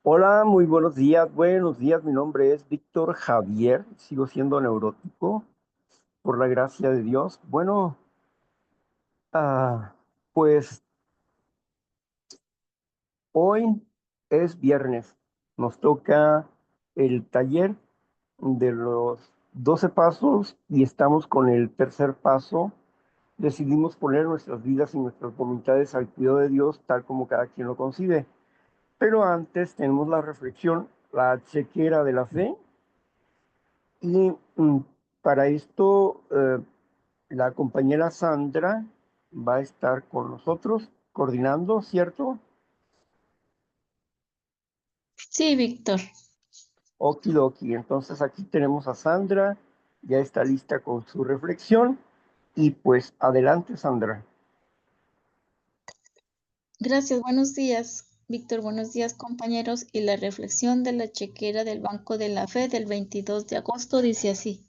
Hola, muy buenos días. Buenos días, mi nombre es Víctor Javier. Sigo siendo neurótico por la gracia de Dios. Bueno, ah, pues hoy es viernes. Nos toca el taller de los 12 pasos y estamos con el tercer paso. Decidimos poner nuestras vidas y nuestras voluntades al cuidado de Dios, tal como cada quien lo concibe. Pero antes tenemos la reflexión, la chequera de la fe. Y para esto, la compañera Sandra va a estar con nosotros coordinando, ¿cierto? Sí, Víctor. Okidoki. Entonces aquí tenemos a Sandra, ya está lista con su reflexión. Y pues adelante, Sandra. Gracias, buenos días. Víctor, buenos días, compañeros. Y la reflexión de la chequera del Banco de la Fe del 22 de agosto dice así: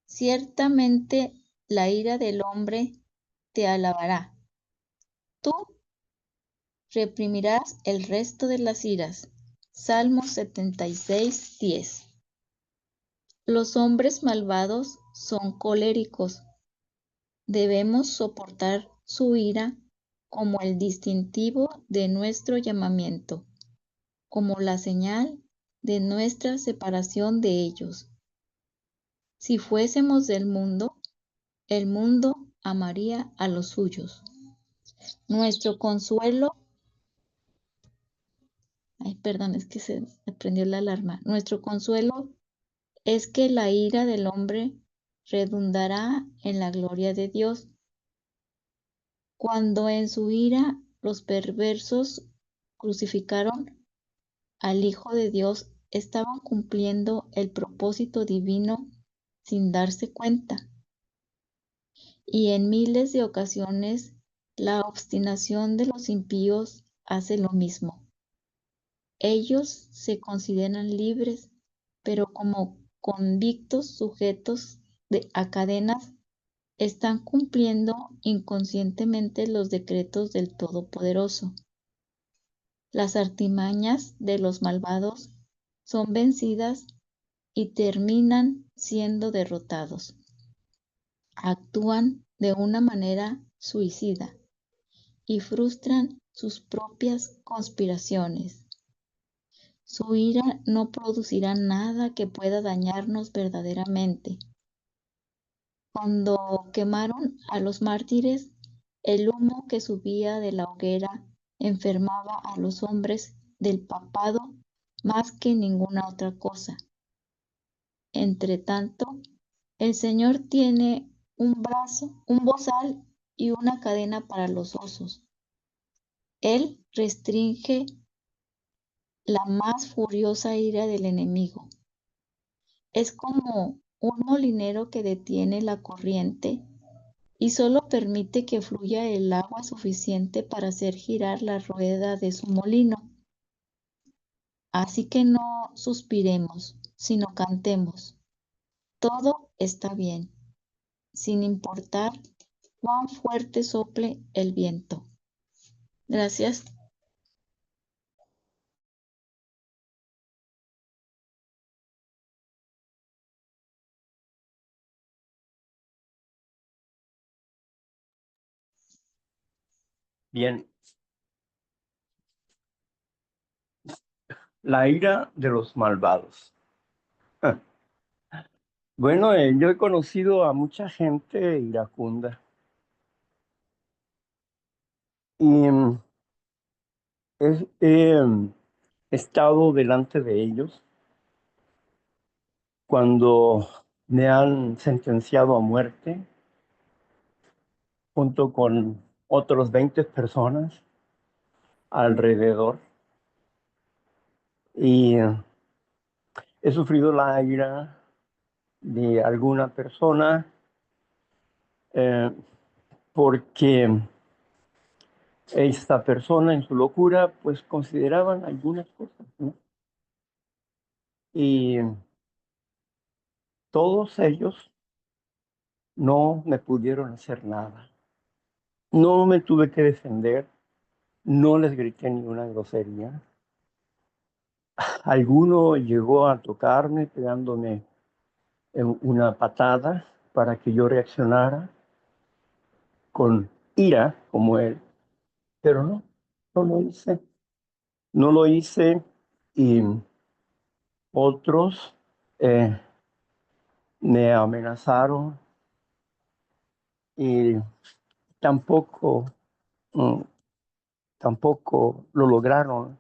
Ciertamente la ira del hombre te alabará. Tú reprimirás el resto de las iras. Salmo 76, 10. Los hombres malvados son coléricos. Debemos soportar su ira como el distintivo de nuestro llamamiento, como la señal de nuestra separación de ellos. Si fuésemos del mundo, el mundo amaría a los suyos. Nuestro consuelo, perdón, es que se me prendió la alarma. Nuestro consuelo es que la ira del hombre redundará en la gloria de Dios. Cuando en su ira los perversos crucificaron al Hijo de Dios, estaban cumpliendo el propósito divino sin darse cuenta. Y en miles de ocasiones la obstinación de los impíos hace lo mismo. Ellos se consideran libres, pero como convictos sujetos a cadenas, están cumpliendo inconscientemente los decretos del Todopoderoso. Las artimañas de los malvados son vencidas y terminan siendo derrotados. Actúan de una manera suicida y frustran sus propias conspiraciones. Su ira no producirá nada que pueda dañarnos verdaderamente. Cuando quemaron a los mártires, el humo que subía de la hoguera enfermaba a los hombres del papado más que ninguna otra cosa. Entretanto, el Señor tiene un brazo, un bozal y una cadena para los osos. Él restringe la más furiosa ira del enemigo. Es como un molinero que detiene la corriente y solo permite que fluya el agua suficiente para hacer girar la rueda de su molino. Así que no suspiremos, sino cantemos. Todo está bien, sin importar cuán fuerte sople el viento. Gracias. Bien, la ira de los malvados. Bueno, yo he conocido a mucha gente iracunda y he estado delante de ellos cuando me han sentenciado a muerte junto con otros 20 personas alrededor y he sufrido la ira de alguna persona eh, porque esta persona en su locura pues consideraban algunas cosas, ¿no? Y todos ellos no me pudieron hacer nada. No me tuve que defender, no les grité ninguna grosería, Alguno llegó a tocarme pegándome una patada para que yo reaccionara con ira como él, pero no, no lo hice. No lo hice y otros eh, me amenazaron y tampoco, mm, tampoco lo lograron.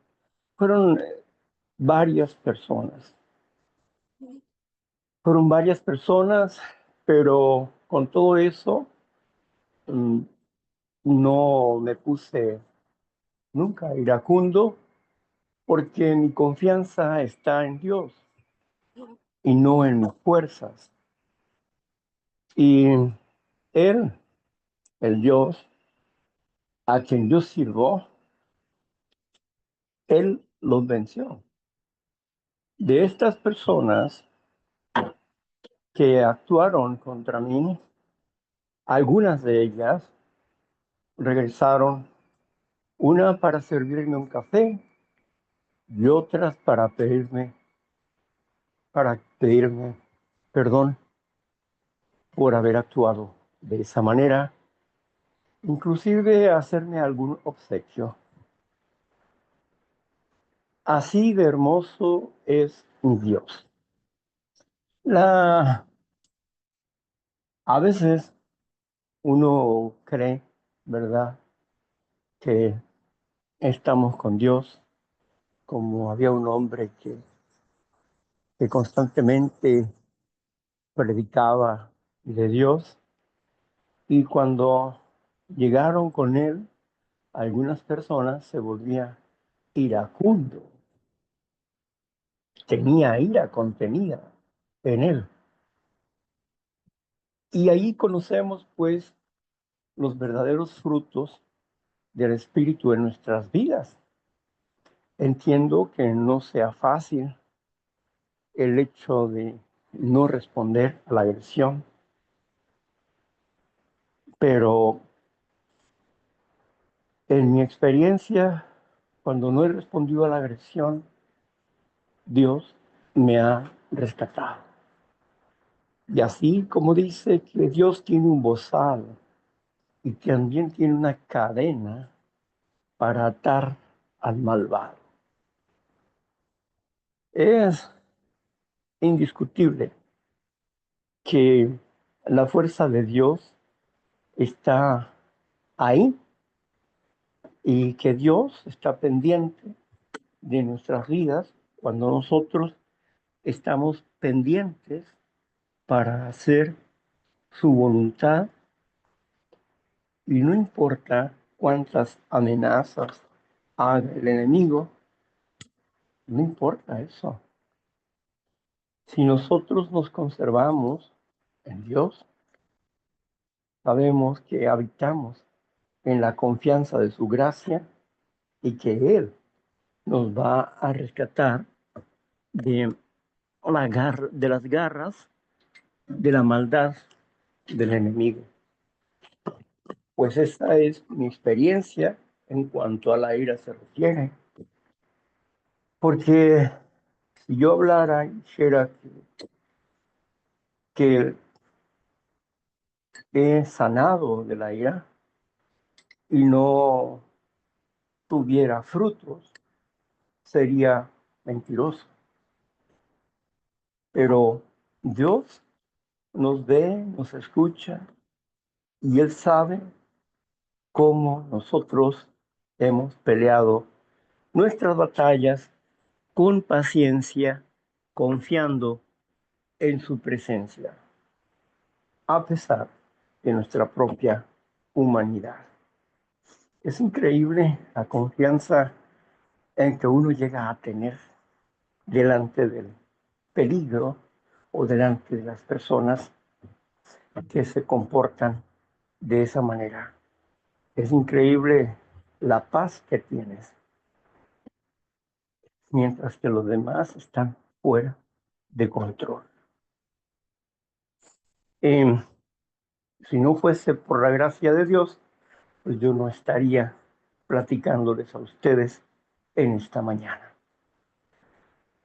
Fueron varias personas, fueron varias personas, pero con todo eso mm, no me puse nunca iracundo porque mi confianza está en Dios y no en mis fuerzas. Y Él, el Dios a quien yo sirvo, Él los venció. De estas personas que actuaron contra mí, algunas de ellas regresaron, una para servirme un café y otras para pedirme perdón por haber actuado de esa manera, inclusive hacerme algún obsequio. Así de hermoso es mi Dios. La, a veces uno cree, ¿verdad?, que estamos con Dios, como había un hombre que constantemente predicaba de Dios, y cuando llegaron con él, algunas personas se volvían iracundo, tenía ira contenida en él. Y ahí conocemos pues los verdaderos frutos del Espíritu en nuestras vidas. Entiendo que no sea fácil el hecho de no responder a la agresión, pero en mi experiencia, cuando no he respondido a la agresión, Dios me ha rescatado. Y así como dice que Dios tiene un bozal y también tiene una cadena para atar al malvado. Es indiscutible que la fuerza de Dios está ahí y que Dios está pendiente de nuestras vidas cuando nosotros estamos pendientes para hacer su voluntad, y no importa cuántas amenazas haga el enemigo, no importa eso. Si nosotros nos conservamos en Dios, sabemos que habitamos en la confianza de su gracia y que Él nos va a rescatar de, de las garras de la maldad del enemigo. Pues esta es mi experiencia en cuanto a la ira se refiere. Porque si yo hablara y dijera que he sanado de la ira y no tuviera frutos, sería mentiroso. Pero Dios nos ve, nos escucha y Él sabe cómo nosotros hemos peleado nuestras batallas con paciencia, confiando en su presencia, a pesar de nuestra propia humanidad. Es increíble la confianza en que uno llega a tener delante del peligro o delante de las personas que se comportan de esa manera. Es increíble la paz que tienes, mientras que los demás están fuera de control. Eh, si no fuese por la gracia de Dios, pues yo no estaría platicándoles a ustedes en esta mañana.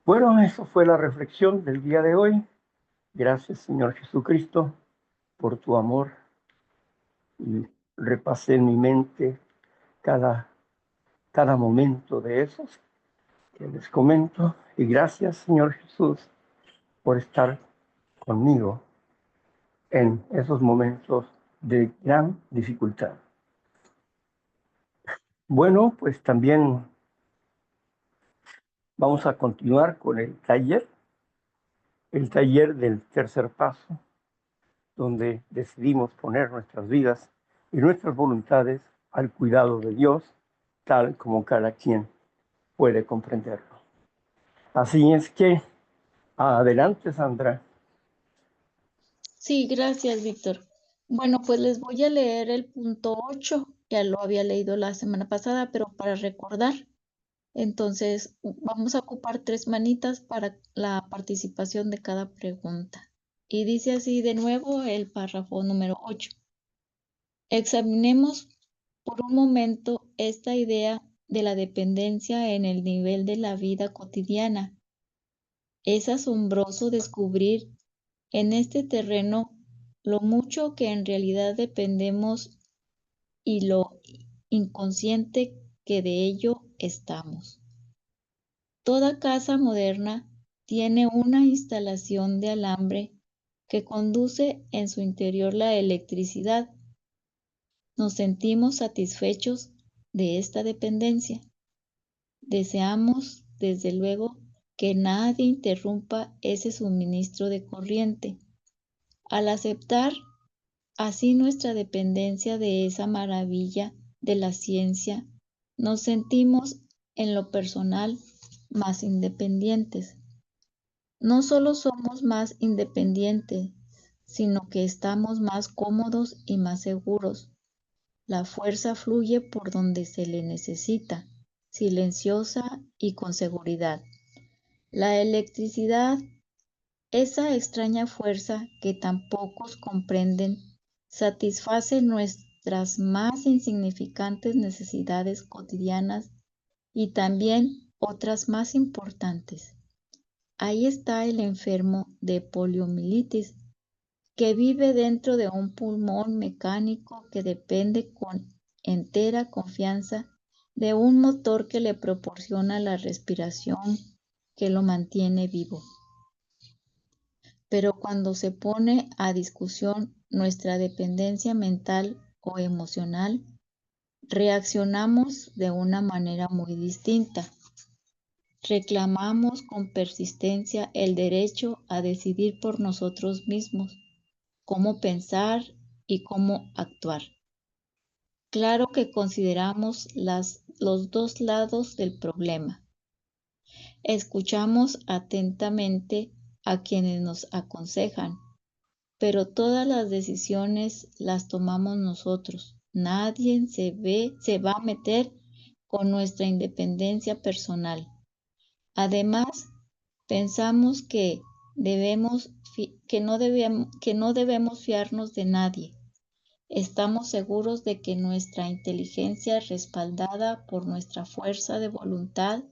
Bueno, eso fue la reflexión del día de hoy. Gracias, Señor Jesucristo, por tu amor. Y repasé en mi mente cada, cada momento de esos que les comento. Y gracias, Señor Jesús, por estar conmigo en esos momentos de gran dificultad. Bueno, pues también vamos a continuar con el taller del tercer paso, donde decidimos poner nuestras vidas y nuestras voluntades al cuidado de Dios, tal como cada quien puede comprenderlo. Así es que, adelante, Sandra. Sí, gracias, Víctor. Bueno, pues les voy a leer el punto 8. Ya lo había leído la semana pasada, pero para recordar. Entonces, vamos a ocupar 3 manitas para la participación de cada pregunta. Y dice así de nuevo el párrafo número 8. Examinemos por un momento esta idea de la dependencia en el nivel de la vida cotidiana. Es asombroso descubrir en este terreno lo mucho que en realidad dependemos y lo inconsciente que de ello estamos. Toda casa moderna tiene una instalación de alambre que conduce en su interior la electricidad. Nos sentimos satisfechos de esta dependencia. Deseamos, desde luego, que nadie interrumpa ese suministro de corriente. Al aceptar así nuestra dependencia de esa maravilla de la ciencia, nos sentimos en lo personal más independientes. No solo somos más independientes, sino que estamos más cómodos y más seguros. La fuerza fluye por donde se le necesita, silenciosa y con seguridad. La electricidad, esa extraña fuerza que tan pocos comprenden, satisface nuestras más insignificantes necesidades cotidianas y también otras más importantes. Ahí está el enfermo de poliomielitis, que vive dentro de un pulmón mecánico que depende con entera confianza de un motor que le proporciona la respiración que lo mantiene vivo. Pero cuando se pone a discusión nuestra dependencia mental o emocional, reaccionamos de una manera muy distinta. Reclamamos con persistencia el derecho a decidir por nosotros mismos cómo pensar y cómo actuar. Claro que consideramos los dos lados del problema. Escuchamos atentamente a quienes nos aconsejan, pero todas las decisiones las tomamos nosotros. Nadie se va a meter con nuestra independencia personal. Además, pensamos que no debemos fiarnos de nadie. Estamos seguros de que nuestra inteligencia, respaldada por nuestra fuerza de voluntad,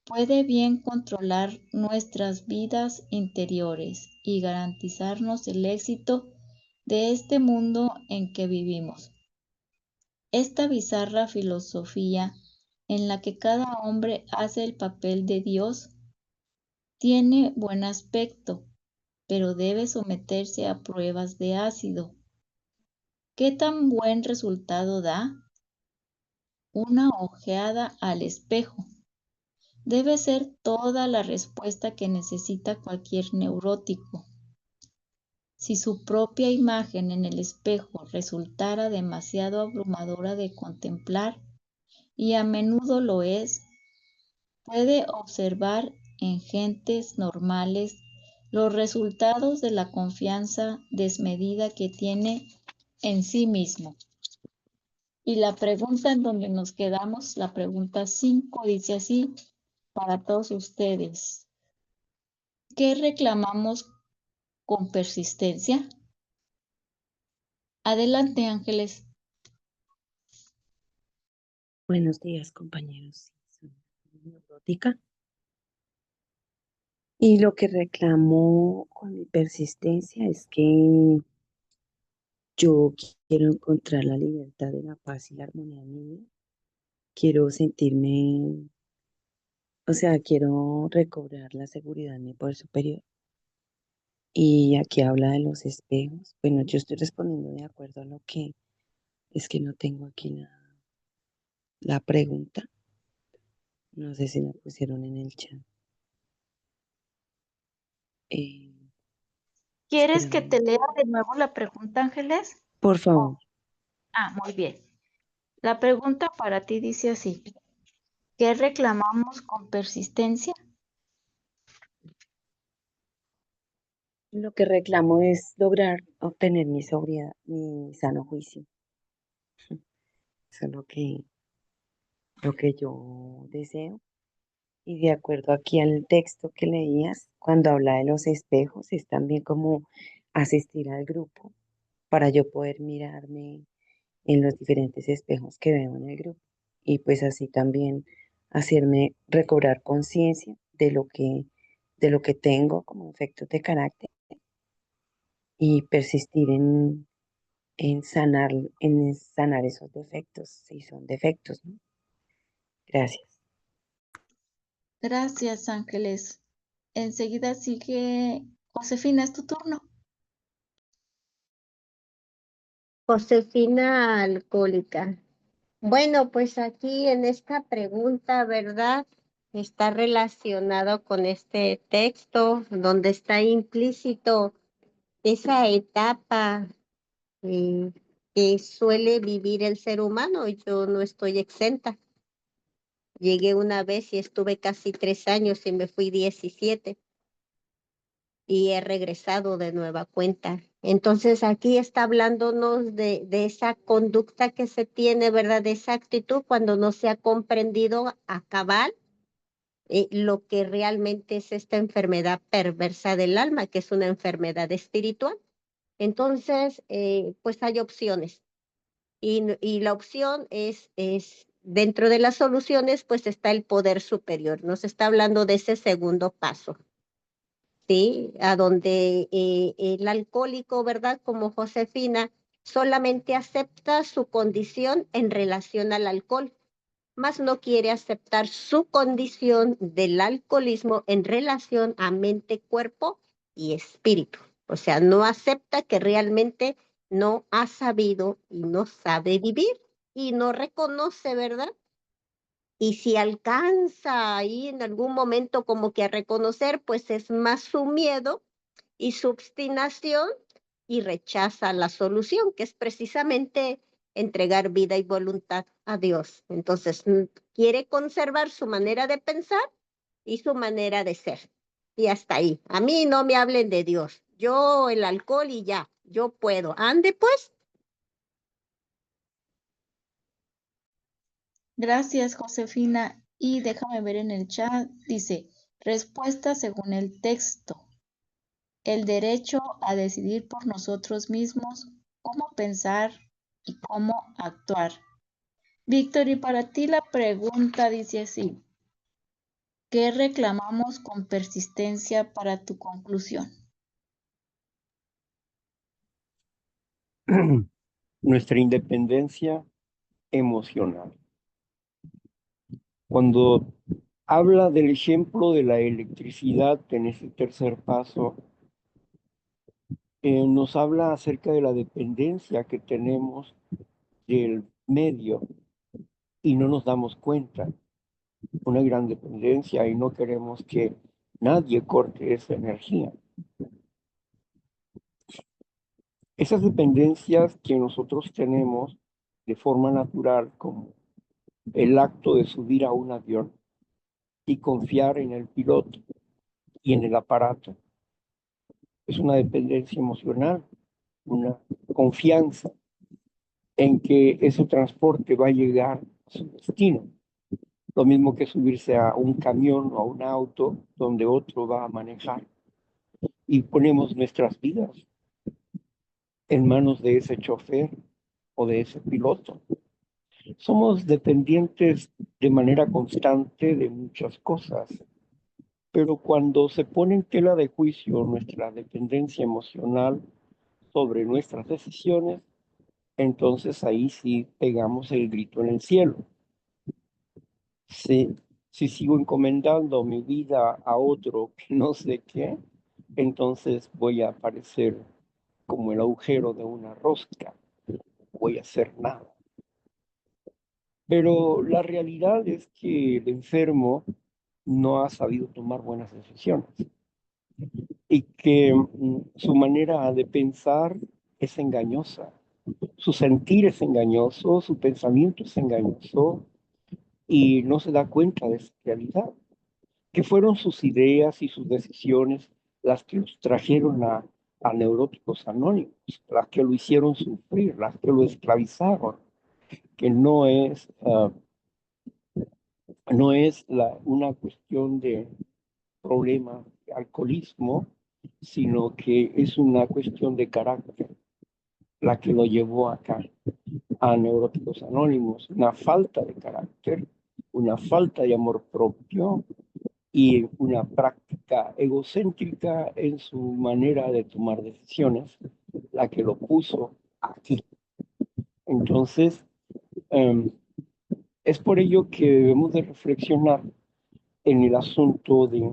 puede bien controlar nuestras vidas interiores y garantizarnos el éxito de este mundo en que vivimos. Esta bizarra filosofía en la que cada hombre hace el papel de Dios tiene buen aspecto, pero debe someterse a pruebas de ácido. ¿Qué tan buen resultado da? Una ojeada al espejo debe ser toda la respuesta que necesita cualquier neurótico. Si su propia imagen en el espejo resultara demasiado abrumadora de contemplar, y a menudo lo es, puede observar en gentes normales los resultados de la confianza desmedida que tiene en sí mismo. Y la pregunta en donde nos quedamos, la pregunta 5, dice así para todos ustedes. ¿Qué reclamamos con persistencia? Adelante, Ángeles. Buenos días, compañeros. Soy neurótica. Y lo que reclamo con mi persistencia es que yo quiero encontrar la libertad de la paz y la armonía en mi vida. Quiero sentirme, o sea, quiero recobrar la seguridad en mi poder superior. Y aquí habla de los espejos. Bueno, yo estoy respondiendo de acuerdo a lo que es que no tengo aquí la pregunta. No sé si la pusieron en el chat. Eh, ¿Quieres que espérame, te lea de nuevo la pregunta, Ángeles? por Oh, favor. muy bien. La pregunta para ti dice así: ¿qué reclamamos con persistencia? Lo que reclamo es lograr obtener mi sobriedad, mi sano juicio. Eso es lo que yo deseo. Y de acuerdo aquí al texto que leías, cuando habla de los espejos, es también como asistir al grupo para yo poder mirarme en los diferentes espejos que veo en el grupo. Y pues así también hacerme recobrar conciencia de lo que tengo como efectos de carácter y persistir en sanar esos defectos, si son defectos, ¿no? Gracias. Gracias, Ángeles. Enseguida sigue Josefina, es tu turno. Josefina alcohólica. Bueno, pues aquí en esta pregunta, ¿verdad? Está relacionado con este texto donde está implícito esa etapa eh, que suele vivir el ser humano. Yo no estoy exenta. Llegué una vez y estuve casi 3 años y me fui 17 y he regresado de nueva cuenta. Entonces aquí está hablándonos de esa conducta que se tiene, ¿verdad? De esa actitud cuando no se ha comprendido a cabal lo que realmente es esta enfermedad perversa del alma, que es una enfermedad espiritual. Entonces, pues hay opciones. Y la opción es, dentro de las soluciones, pues está el poder superior. Nos está hablando de ese segundo paso. ¿Sí? A donde el alcohólico, ¿verdad? Como Josefina, solamente acepta su condición en relación al alcohol, mas no quiere aceptar su condición del alcoholismo en relación a mente, cuerpo y espíritu. O sea, no acepta que realmente no ha sabido y no sabe vivir y no reconoce, ¿verdad? Y si alcanza ahí en algún momento como que a reconocer, pues es más su miedo y su obstinación y rechaza la solución, que es precisamente entregar vida y voluntad a Dios. Entonces, quiere conservar su manera de pensar y su manera de ser. Y hasta ahí. A mí no me hablen de Dios. Yo el alcohol y ya, yo puedo. Ande pues. Gracias, Josefina. Y déjame ver en el chat, dice, respuesta según el texto: el derecho a decidir por nosotros mismos cómo pensar y cómo actuar. Víctor, y para ti la pregunta dice así: ¿qué reclamamos con persistencia para tu conclusión? Nuestra independencia emocional. Cuando habla del ejemplo de la electricidad en ese tercer paso, nos habla acerca de la dependencia que tenemos del medio y no nos damos cuenta. Una gran dependencia y no queremos que nadie corte esa energía. Esas dependencias que nosotros tenemos de forma natural, como el acto de subir a un avión y confiar en el piloto y en el aparato, es una dependencia emocional, una confianza en que ese transporte va a llegar a su destino. Lo mismo que subirse a un camión o a un auto donde otro va a manejar. Y ponemos nuestras vidas en manos de ese chofer o de ese piloto. Somos dependientes de manera constante de muchas cosas, Pero cuando se pone en tela de juicio nuestra dependencia emocional sobre nuestras decisiones, entonces ahí sí pegamos el grito en el cielo. Si sigo encomendando mi vida a otro que no sé qué, entonces voy a aparecer como el agujero de una rosca, voy a hacer nada. Pero la realidad es que el enfermo no ha sabido tomar buenas decisiones y que su manera de pensar es engañosa, su sentir es engañoso, su pensamiento es engañoso y no se da cuenta de esa realidad, que fueron sus ideas y sus decisiones las que los trajeron a neuróticos anónimos, las que lo hicieron sufrir, las que lo esclavizaron, que no es una cuestión de problema de alcoholismo, sino que es una cuestión de carácter la que lo llevó acá a Neuróticos Anónimos, una falta de carácter, una falta de amor propio y una práctica egocéntrica en su manera de tomar decisiones, la que lo puso aquí. Entonces, es por ello que debemos de reflexionar en el asunto de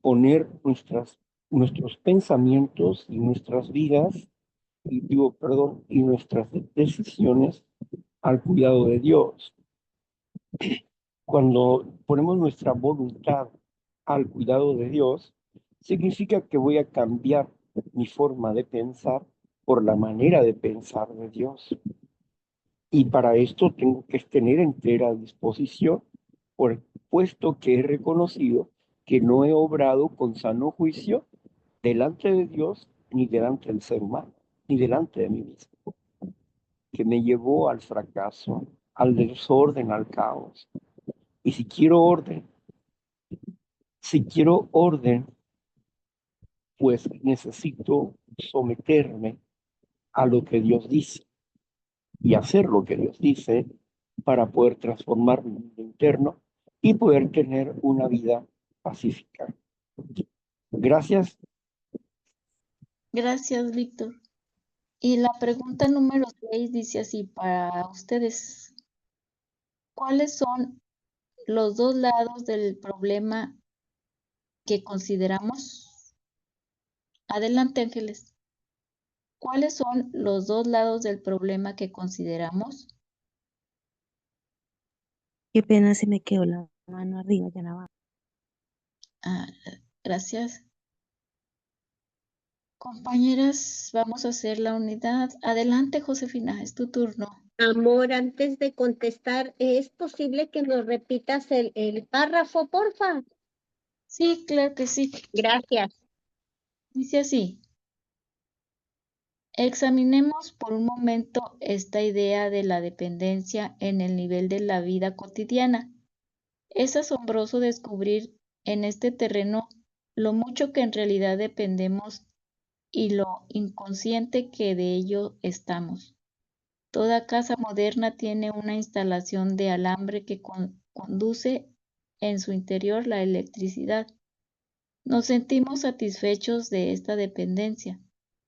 poner nuestros pensamientos y nuestras vidas, y nuestras decisiones al cuidado de Dios. Cuando ponemos nuestra voluntad al cuidado de Dios, significa que voy a cambiar mi forma de pensar por la manera de pensar de Dios. Y para esto tengo que tener entera disposición, puesto que he reconocido que no he obrado con sano juicio delante de Dios, ni delante del ser humano, ni delante de mí mismo, que me llevó al fracaso, al desorden, al caos. Y si quiero orden, pues necesito someterme a lo que Dios dice y hacer lo que Dios dice para poder transformar mi mundo interno y poder tener una vida pacífica. Gracias. Gracias, Víctor. Y la pregunta número 6 dice así para ustedes. ¿Cuáles son los dos lados del problema que consideramos? Adelante, Ángeles. ¿Cuáles son los dos lados del problema que consideramos? Qué pena, se me quedó la mano arriba, ya la va. Ah, gracias. Compañeras, vamos a hacer la unidad. Adelante, Josefina, es tu turno. Amor, antes de contestar, ¿es posible que nos repitas el párrafo, porfa? Sí, claro que sí. Gracias. Dice así. Examinemos por un momento esta idea de la dependencia en el nivel de la vida cotidiana. Es asombroso descubrir en este terreno lo mucho que en realidad dependemos y lo inconsciente que de ello estamos. Toda casa moderna tiene una instalación de alambre que conduce en su interior la electricidad. Nos sentimos satisfechos de esta dependencia.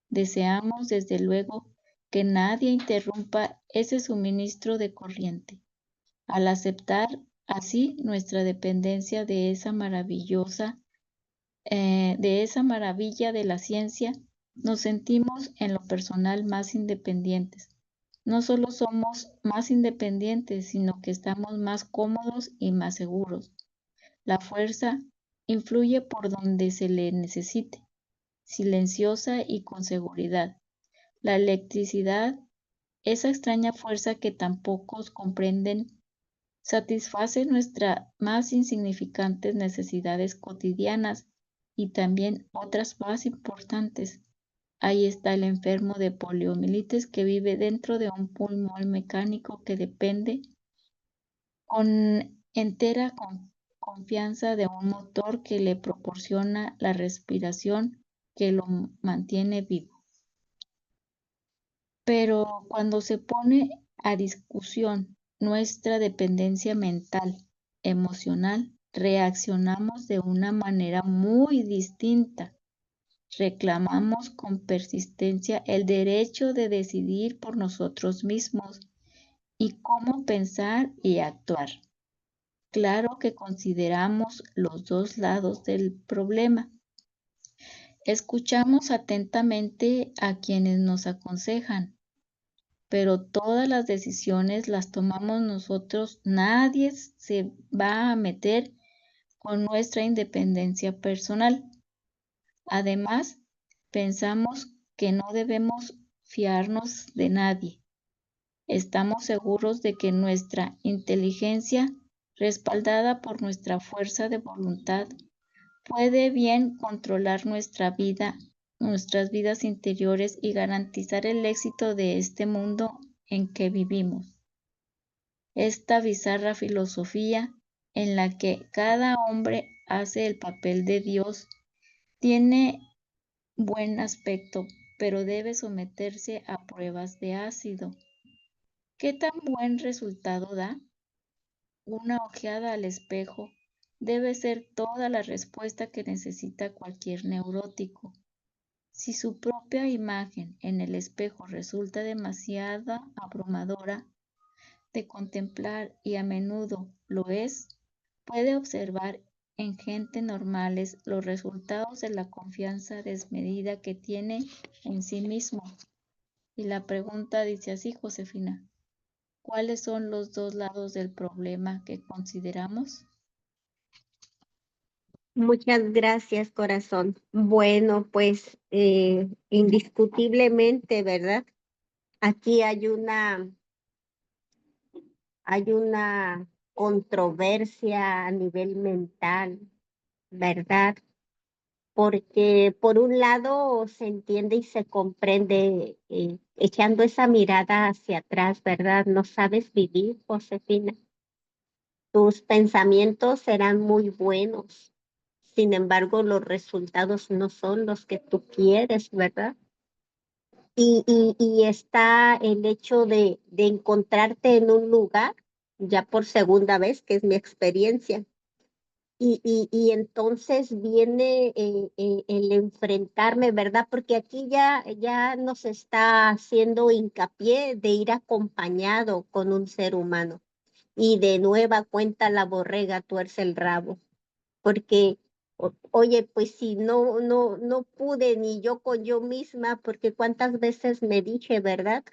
Deseamos, desde luego, que nadie interrumpa ese suministro de corriente. Al aceptar así nuestra dependencia de esa maravilla de la ciencia, nos sentimos en lo personal más independientes. No solo somos más independientes, sino que estamos más cómodos y más seguros. La fuerza influye por donde se le necesite, silenciosa y con seguridad. La electricidad, esa extraña fuerza que tan pocos comprenden, satisface nuestras más insignificantes necesidades cotidianas y también otras más importantes. Ahí está el enfermo de poliomielitis que vive dentro de un pulmón mecánico que depende con entera confianza de un motor que le proporciona la respiración que lo mantiene vivo. Pero cuando se pone a discusión nuestra dependencia mental, emocional, reaccionamos de una manera muy distinta. Reclamamos con persistencia el derecho de decidir por nosotros mismos y cómo pensar y actuar. Claro que consideramos los dos lados del problema. Escuchamos atentamente a quienes nos aconsejan, pero todas las decisiones las tomamos nosotros. Nadie se va a meter con nuestra independencia personal. Además, pensamos que no debemos fiarnos de nadie. Estamos seguros de que nuestra inteligencia, respaldada por nuestra fuerza de voluntad, puede bien controlar nuestra vida, nuestras vidas interiores y garantizar el éxito de este mundo en que vivimos. Esta bizarra filosofía en la que cada hombre hace el papel de Dios tiene buen aspecto, pero debe someterse a pruebas de ácido. ¿Qué tan buen resultado da? Una ojeada al espejo debe ser toda la respuesta que necesita cualquier neurótico. Si su propia imagen en el espejo resulta demasiado abrumadora de contemplar y a menudo lo es, puede observar en gente normales los resultados de la confianza desmedida que tiene en sí mismo. Y la pregunta dice así, Josefina: ¿cuáles son los dos lados del problema que consideramos? Muchas gracias, corazón. Bueno, pues indiscutiblemente, ¿verdad? Aquí hay una controversia a nivel mental, ¿verdad? Porque por un lado se entiende y se comprende, echando esa mirada hacia atrás, ¿verdad? No sabes vivir, Josefina. Tus pensamientos serán muy buenos, sin embargo, los resultados no son los que tú quieres, ¿verdad? Y está el hecho de encontrarte en un lugar, ya por segunda vez, que es mi experiencia, y entonces viene el enfrentarme, ¿verdad? Porque aquí ya nos está haciendo hincapié de ir acompañado con un ser humano. Y de nueva cuenta la borrega tuerce el rabo, porque, oye, pues si no pude ni yo con yo misma, porque cuántas veces me dije, ¿verdad?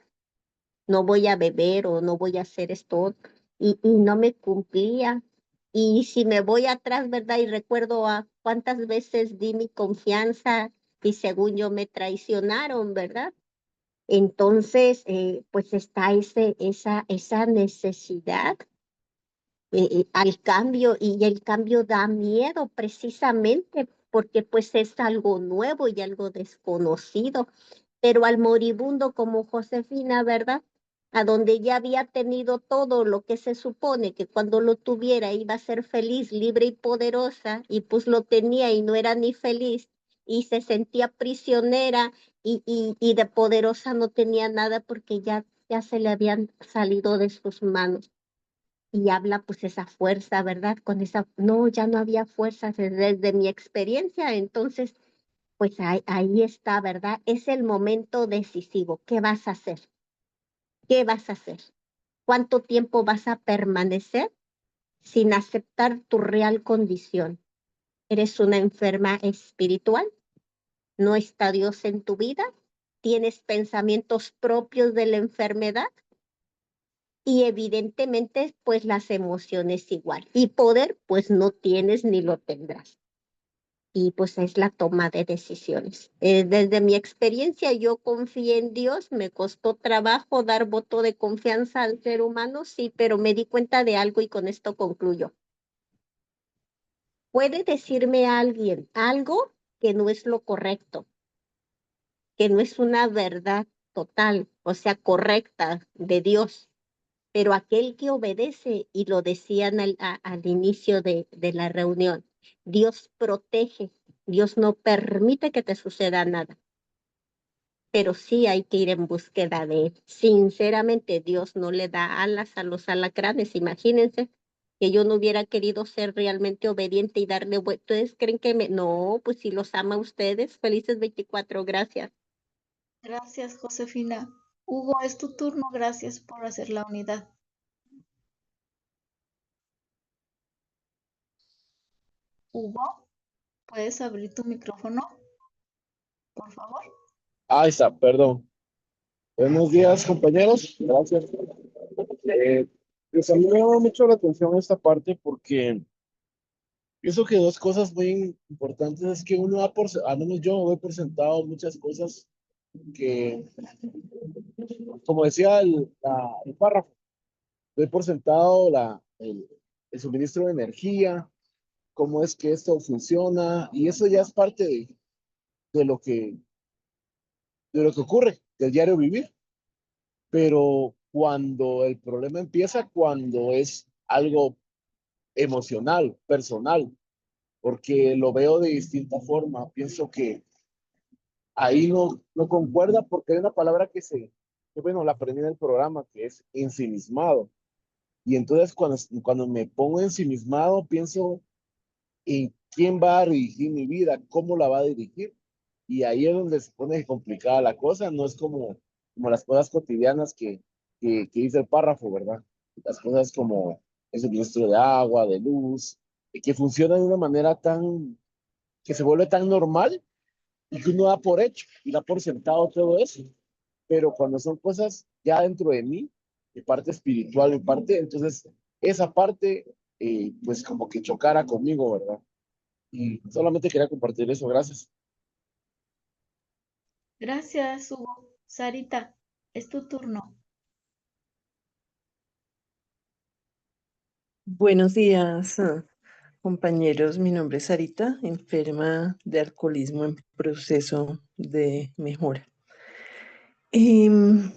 No voy a beber o no voy a hacer esto otro, y no me cumplía. Y si me voy atrás, ¿verdad? Y recuerdo a cuántas veces di mi confianza y según yo me traicionaron, ¿verdad? Entonces, pues está esa necesidad al cambio, y el cambio da miedo precisamente porque pues es algo nuevo y algo desconocido, pero al moribundo como Josefina, ¿verdad? A donde ya había tenido todo lo que se supone que cuando lo tuviera iba a ser feliz, libre y poderosa, y pues lo tenía y no era ni feliz y se sentía prisionera, y de poderosa no tenía nada porque ya se le habían salido de sus manos. Y habla pues esa fuerza, ¿verdad? Con esa, no, ya no había fuerzas desde mi experiencia, entonces pues ahí está, ¿verdad? Es el momento decisivo. ¿Qué vas a hacer? ¿Qué vas a hacer? ¿Cuánto tiempo vas a permanecer sin aceptar tu real condición? ¿Eres una enferma espiritual? ¿No está Dios en tu vida? ¿Tienes pensamientos propios de la enfermedad? Y evidentemente, pues las emociones igual. Y poder, pues no tienes ni lo tendrás. Y pues es la toma de decisiones. Desde mi experiencia, yo confié en Dios, me costó trabajo dar voto de confianza al ser humano, sí, pero me di cuenta de algo y con esto concluyo. Puede decirme alguien algo que no es lo correcto, que no es una verdad total, o sea, correcta de Dios, pero aquel que obedece, y lo decían al inicio de la reunión, Dios protege, Dios no permite que te suceda nada, pero sí hay que ir en búsqueda de él. Sinceramente, Dios no le da alas a los alacranes, imagínense. que yo no hubiera querido ser realmente obediente y darle vuelta. ¿Ustedes creen que no, pues si los ama a ustedes, felices 24, gracias. Gracias, Josefina. Hugo, es tu turno. Gracias por hacer la unidad. Hugo, ¿puedes abrir tu micrófono, por favor? Ahí está, perdón. Buenos días, compañeros. Gracias. Pues a mí me llama mucho la atención esta parte porque pienso que dos cosas muy importantes es que uno da por, al menos yo doy por sentado muchas cosas que, como decía el párrafo, doy por sentado el suministro de energía, cómo es que esto funciona, y eso ya es parte de lo que, de lo que ocurre, del diario vivir. Pero cuando el problema empieza, cuando es algo emocional, personal, porque lo veo de distinta forma, pienso que ahí no concuerda porque hay una palabra que bueno, la aprendí en el programa, que es ensimismado. Y entonces cuando me pongo ensimismado, pienso en quién va a dirigir mi vida, cómo la va a dirigir. Y ahí es donde se pone complicada la cosa, no es como las cosas cotidianas que dice el párrafo, ¿verdad? Las cosas como el suministro de agua, de luz, que funcionan de una manera que se vuelve tan normal y que uno da por hecho y da por sentado todo eso. Pero cuando son cosas ya dentro de mí, mi parte espiritual, mi parte, entonces esa parte, pues como que chocara conmigo, ¿verdad? Y solamente quería compartir eso, gracias. Gracias, Hugo. Sarita, es tu turno. Buenos días, compañeros. Mi nombre es Sarita, enferma de alcoholismo en proceso de mejora. Em,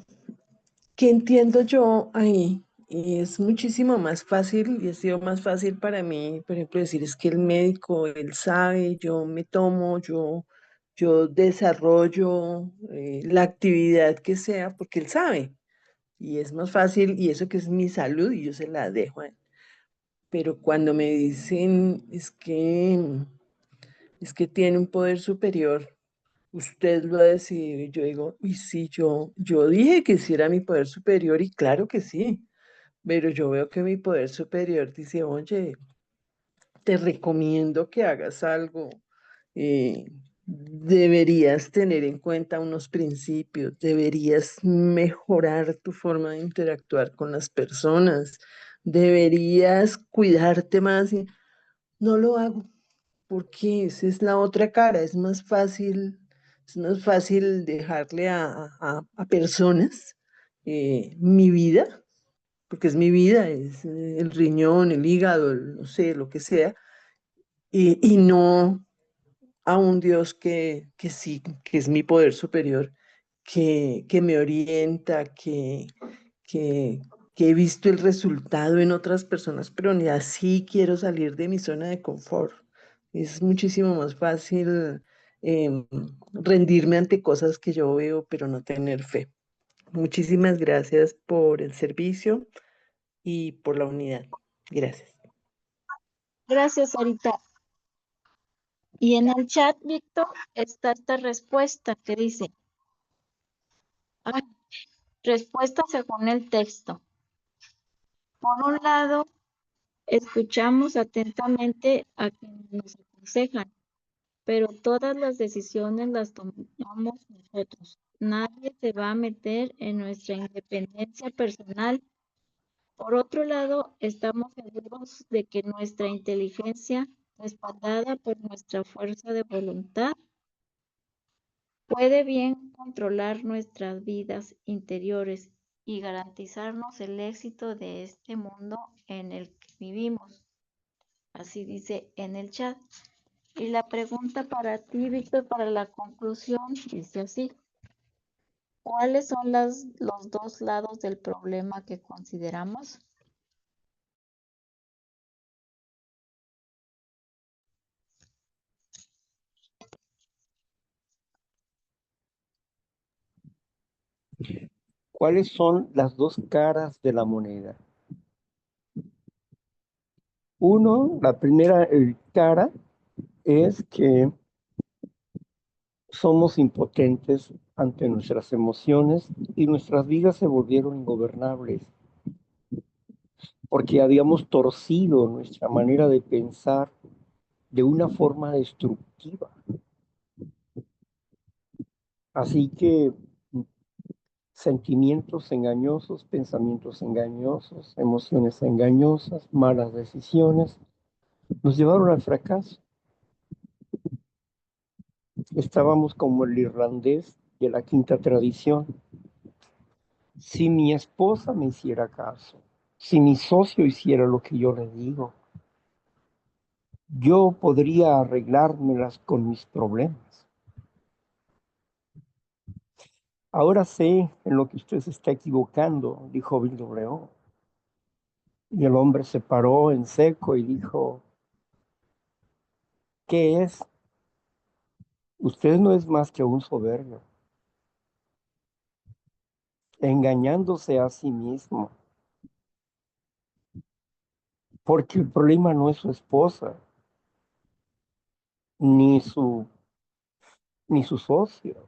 ¿Qué entiendo yo ahí? Y es muchísimo más fácil y ha sido más fácil para mí, por ejemplo, decir es que el médico, él sabe, yo me tomo, yo desarrollo la actividad que sea porque él sabe. Y es más fácil y eso que es mi salud y yo se la dejo a él. Pero cuando me dicen es que tiene un poder superior, usted lo ha decidido, y yo digo, y sí, yo dije que sí era mi poder superior y claro que sí, pero yo veo que mi poder superior dice, oye, te recomiendo que hagas algo, eh, deberías tener en cuenta unos principios, deberías mejorar tu forma de interactuar con las personas, deberías cuidarte más. Y no lo hago porque esa es la otra cara, es más fácil dejarle a personas mi vida, porque es mi vida, es el riñón, el hígado, no sé, lo que sea, y no a un Dios que sí, que es mi poder superior, que me orienta, que, que he visto el resultado en otras personas, pero ni así quiero salir de mi zona de confort. Es muchísimo más fácil rendirme ante cosas que yo veo, pero no tener fe. Muchísimas gracias por el servicio y por la unidad. Gracias. Gracias, Sarita. Y en el chat, Víctor, está esta respuesta que dice, ah, respuesta según el texto. Por un lado, escuchamos atentamente a quienes nos aconsejan, pero todas las decisiones las tomamos nosotros. Nadie se va a meter en nuestra independencia personal. Por otro lado, estamos seguros de que nuestra inteligencia, respaldada por nuestra fuerza de voluntad, puede bien controlar nuestras vidas interiores y garantizarnos el éxito de este mundo en el que vivimos. Así dice en el chat. Y la pregunta para ti, Víctor, para la conclusión, dice así. ¿Cuáles son los dos lados del problema que consideramos? ¿Cuáles son las dos caras de la moneda? Uno, la primera cara es que somos impotentes ante nuestras emociones y nuestras vidas se volvieron ingobernables porque habíamos torcido nuestra manera de pensar de una forma destructiva. Así que sentimientos engañosos, pensamientos engañosos, emociones engañosas, malas decisiones, nos llevaron al fracaso. Estábamos como el irlandés de la quinta tradición. Si mi esposa me hiciera caso, si mi socio hiciera lo que yo le digo, yo podría arreglármelas con mis problemas. Ahora sé en lo que usted se está equivocando, dijo Bill W. Y el hombre se paró en seco y dijo, ¿qué es? Usted no es más que un soberbio, engañándose a sí mismo, porque el problema no es su esposa, ni ni su socio,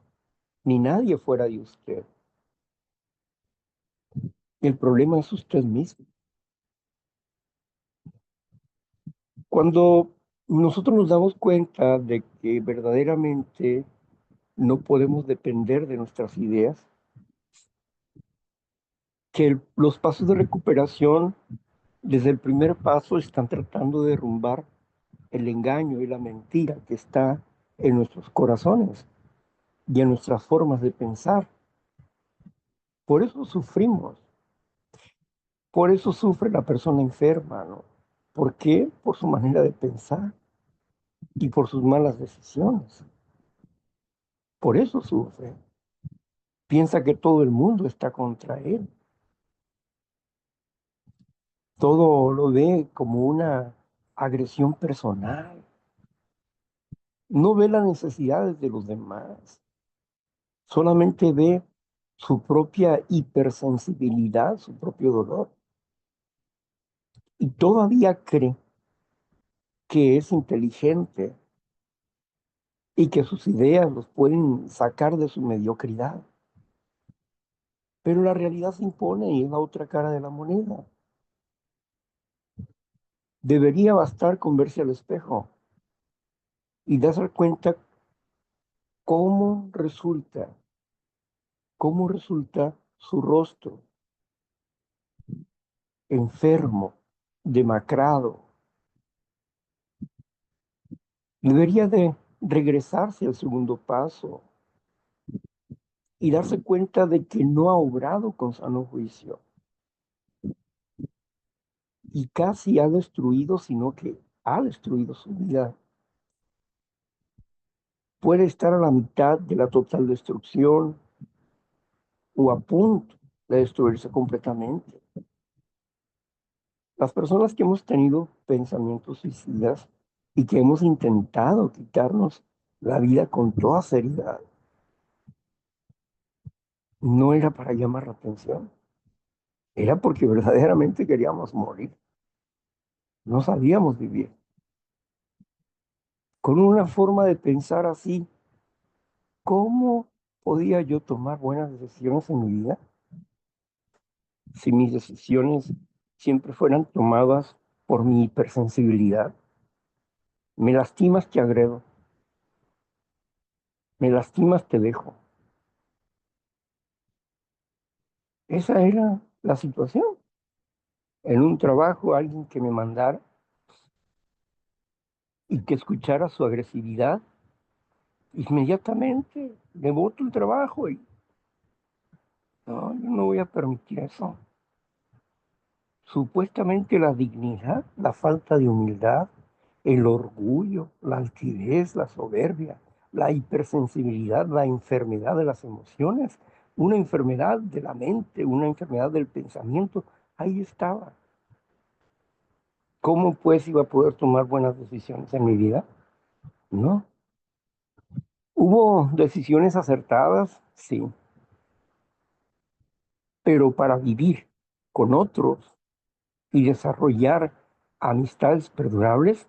ni nadie fuera de usted. El problema es usted mismo. Cuando nosotros nos damos cuenta de que verdaderamente no podemos depender de nuestras ideas, que los pasos de recuperación desde el primer paso están tratando de derrumbar el engaño y la mentira que está en nuestros corazones y en nuestras formas de pensar. Por eso sufrimos, por eso sufre la persona enferma, ¿no? ¿Por qué? Por su manera de pensar y por sus malas decisiones. Por eso sufre. Piensa que todo el mundo está contra él. Todo lo ve como una agresión personal. No ve las necesidades de los demás. Solamente ve su propia hipersensibilidad, su propio dolor. Y todavía cree que es inteligente y que sus ideas los pueden sacar de su mediocridad. Pero la realidad se impone y es la otra cara de la moneda. Debería bastar con verse al espejo y darse cuenta cómo resulta, cómo resulta su rostro enfermo, demacrado. Debería de regresarse al segundo paso y darse cuenta de que no ha obrado con sano juicio y casi ha destruido, sino que ha destruido su vida. Puede estar a la mitad de la total destrucción o a punto de destruirse completamente. Las personas que hemos tenido pensamientos suicidas y que hemos intentado quitarnos la vida con toda seriedad, no era para llamar la atención, era porque verdaderamente queríamos morir, no sabíamos vivir. Con una forma de pensar así, ¿cómo podía yo tomar buenas decisiones en mi vida si mis decisiones siempre fueran tomadas por mi hipersensibilidad? Me lastimas, te agredo. Me lastimas, te dejo. Esa era la situación. En un trabajo, alguien que me mandara y que escuchara su agresividad, inmediatamente me boto el trabajo y no, yo no voy a permitir eso. Supuestamente la dignidad, la falta de humildad, el orgullo, la altivez, la soberbia, la hipersensibilidad, la enfermedad de las emociones, una enfermedad de la mente, una enfermedad del pensamiento, ahí estaba. ¿Cómo pues iba a poder tomar buenas decisiones en mi vida? No. Hubo decisiones acertadas, sí, pero para vivir con otros y desarrollar amistades perdurables,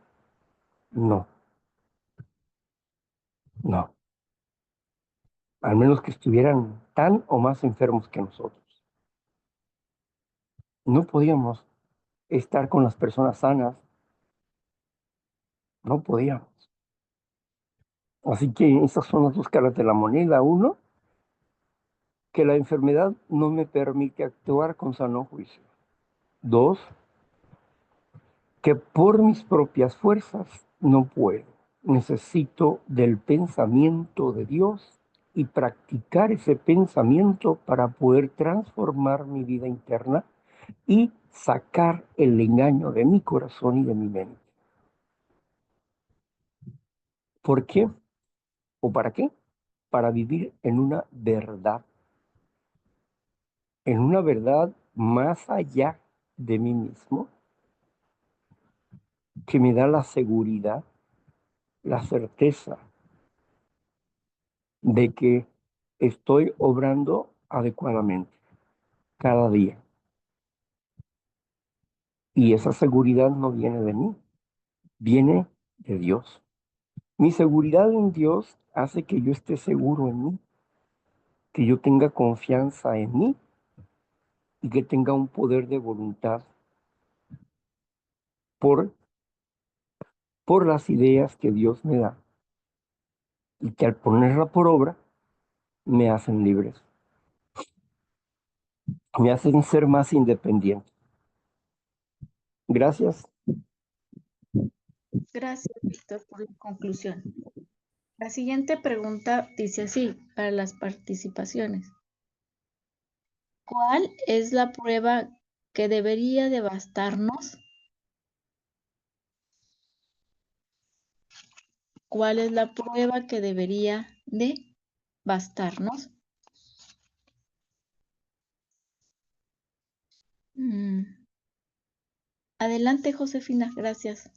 no, no. Al menos que estuvieran tan o más enfermos que nosotros. No podíamos estar con las personas sanas, no podíamos. Así que esas son las dos caras de la moneda. Uno, que la enfermedad no me permite actuar con sano juicio. Dos, que por mis propias fuerzas no puedo. Necesito del pensamiento de Dios y practicar ese pensamiento para poder transformar mi vida interna y sacar el engaño de mi corazón y de mi mente. ¿Por qué? ¿O para qué? Para vivir en una verdad más allá de mí mismo, que me da la seguridad, la certeza de que estoy obrando adecuadamente cada día. Y esa seguridad no viene de mí, viene de Dios. Mi seguridad en Dios hace que yo esté seguro en mí, que yo tenga confianza en mí y que tenga un poder de voluntad por, por las ideas que Dios me da y que al ponerla por obra me hacen libres, me hacen ser más independiente. Gracias. Gracias, Víctor, por la conclusión. La siguiente pregunta dice así, para las participaciones. ¿Cuál es la prueba que debería de bastarnos? ¿Cuál es la prueba que debería de bastarnos? Adelante, Josefina, gracias.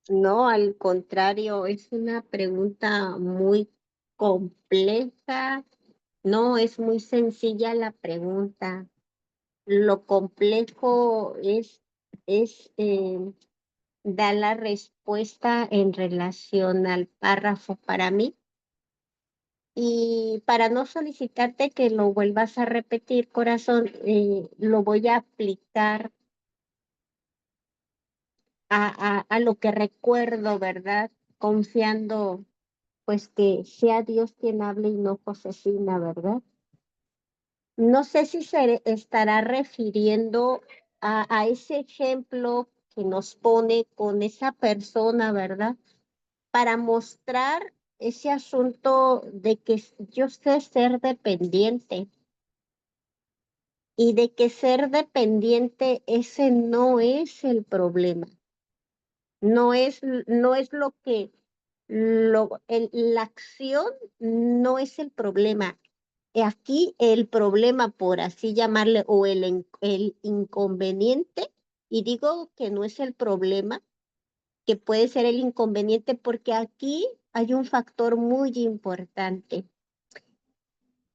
No, al contrario, es una pregunta muy compleja. No, es muy sencilla la pregunta. Lo complejo es dar la respuesta en relación al párrafo para mí. Y para no solicitarte que lo vuelvas a repetir, corazón, lo voy a aplicar a lo que recuerdo, ¿verdad? Confiando, pues, que sea Dios quien hable y no Josefina, ¿verdad? No sé si se estará refiriendo a ese ejemplo que nos pone con esa persona, ¿verdad? Para mostrar ese asunto de que yo sé ser dependiente y de que ser dependiente ese no es el problema. No es lo que, la acción no es el problema. Aquí el problema, por así llamarle, o el inconveniente, y digo que no es el problema, que puede ser el inconveniente, porque aquí hay un factor muy importante.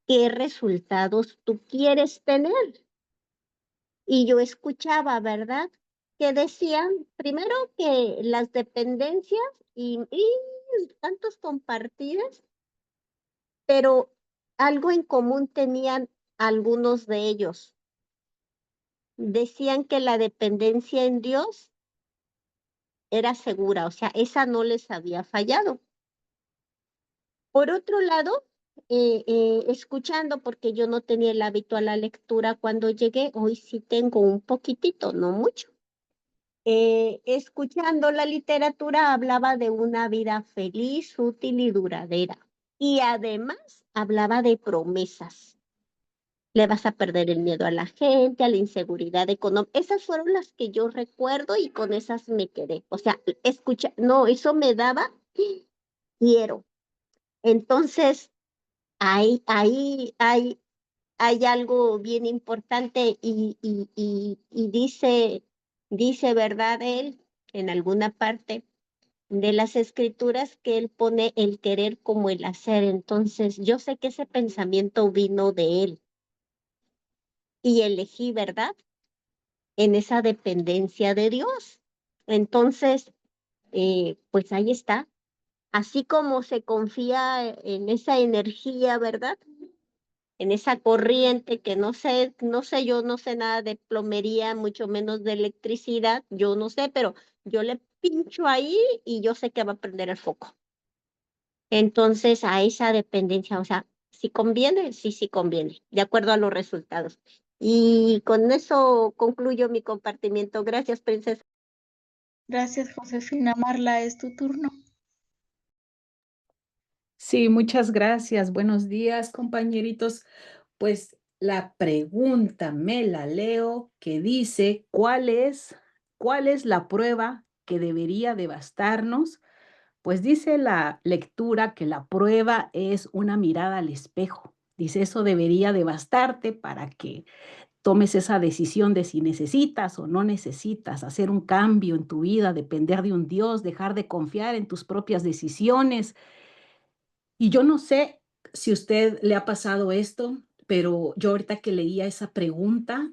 ¿Qué resultados tú quieres tener? Y yo escuchaba, ¿verdad? Que decían primero que las dependencias y tantos compartidas, pero algo en común tenían algunos de ellos. Decían que la dependencia en Dios era segura, o sea, esa no les había fallado. Por otro lado, escuchando, porque yo no tenía el hábito a la lectura cuando llegué, hoy sí tengo un poquitito, no mucho. Escuchando la literatura hablaba de una vida feliz, útil y duradera. Y además hablaba de promesas. Le vas a perder el miedo a la gente, a la inseguridad económica. Esas fueron las que yo recuerdo y con esas me quedé. O sea, no, eso me daba, quiero. Entonces, hay algo bien importante y dice, ¿verdad? Él, en alguna parte de las escrituras, que él pone el querer como el hacer. Entonces, yo sé que ese pensamiento vino de él y elegí, ¿verdad? en esa dependencia de Dios. Entonces, pues ahí está. Así como se confía en esa energía, ¿verdad? En esa corriente que yo no sé nada de plomería, mucho menos de electricidad, yo no sé, pero yo le pincho ahí y yo sé que va a prender el foco. Entonces, a esa dependencia, o sea, si conviene, sí, sí conviene, de acuerdo a los resultados. Y con eso concluyo mi compartimiento. Gracias, princesa. Gracias, Josefina. Marla, es tu turno. Sí, muchas gracias. Buenos días, compañeritos. Pues la pregunta me la leo que dice, cuál es la prueba que debería devastarnos? Pues dice la lectura que la prueba es una mirada al espejo. Dice, eso debería devastarte para que tomes esa decisión de si necesitas o no necesitas hacer un cambio en tu vida, depender de un Dios, dejar de confiar en tus propias decisiones. Y yo no sé si a usted le ha pasado esto, pero yo ahorita que leía esa pregunta,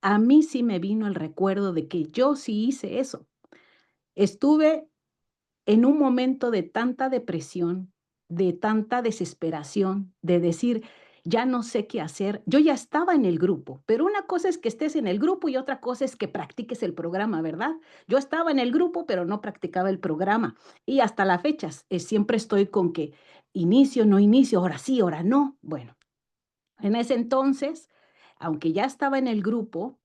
a mí sí me vino el recuerdo de que yo sí hice eso. Estuve en un momento de tanta depresión, de tanta desesperación, de decir, ya no sé qué hacer. Yo ya estaba en el grupo, pero una cosa es que estés en el grupo y otra cosa es que practiques el programa, ¿verdad? Yo estaba en el grupo, pero no practicaba el programa. Y hasta la fecha siempre estoy con que inicio, no inicio, ahora sí, ahora no. Bueno, en ese entonces, aunque ya estaba en el grupo,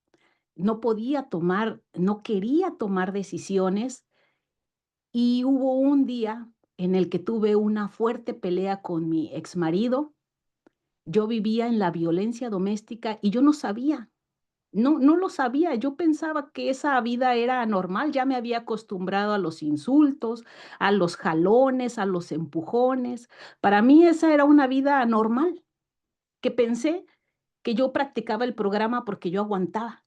no podía tomar, no quería tomar decisiones y hubo un día en el que tuve una fuerte pelea con mi exmarido. Yo vivía en la violencia doméstica y yo no sabía, no lo sabía. Yo pensaba que esa vida era normal. Ya me había acostumbrado a los insultos, a los jalones, a los empujones. Para mí esa era una vida normal, que pensé que yo practicaba el programa porque yo aguantaba.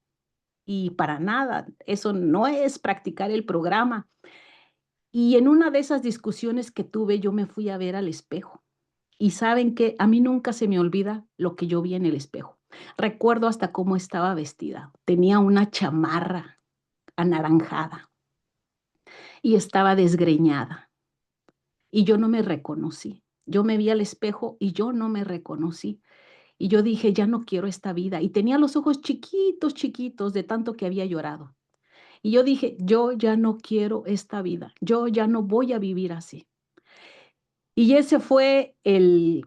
Y para nada, eso no es practicar el programa. Y en una de esas discusiones que tuve, yo me fui a ver al espejo. Y saben que a mí nunca se me olvida lo que yo vi en el espejo. Recuerdo hasta cómo estaba vestida. Tenía una chamarra anaranjada y estaba desgreñada. Y yo no me reconocí. Yo me vi al espejo y yo no me reconocí. Y yo dije, ya no quiero esta vida. Y tenía los ojos chiquitos, chiquitos, de tanto que había llorado. Y yo dije, yo ya no quiero esta vida. Yo ya no voy a vivir así. Y ese fue el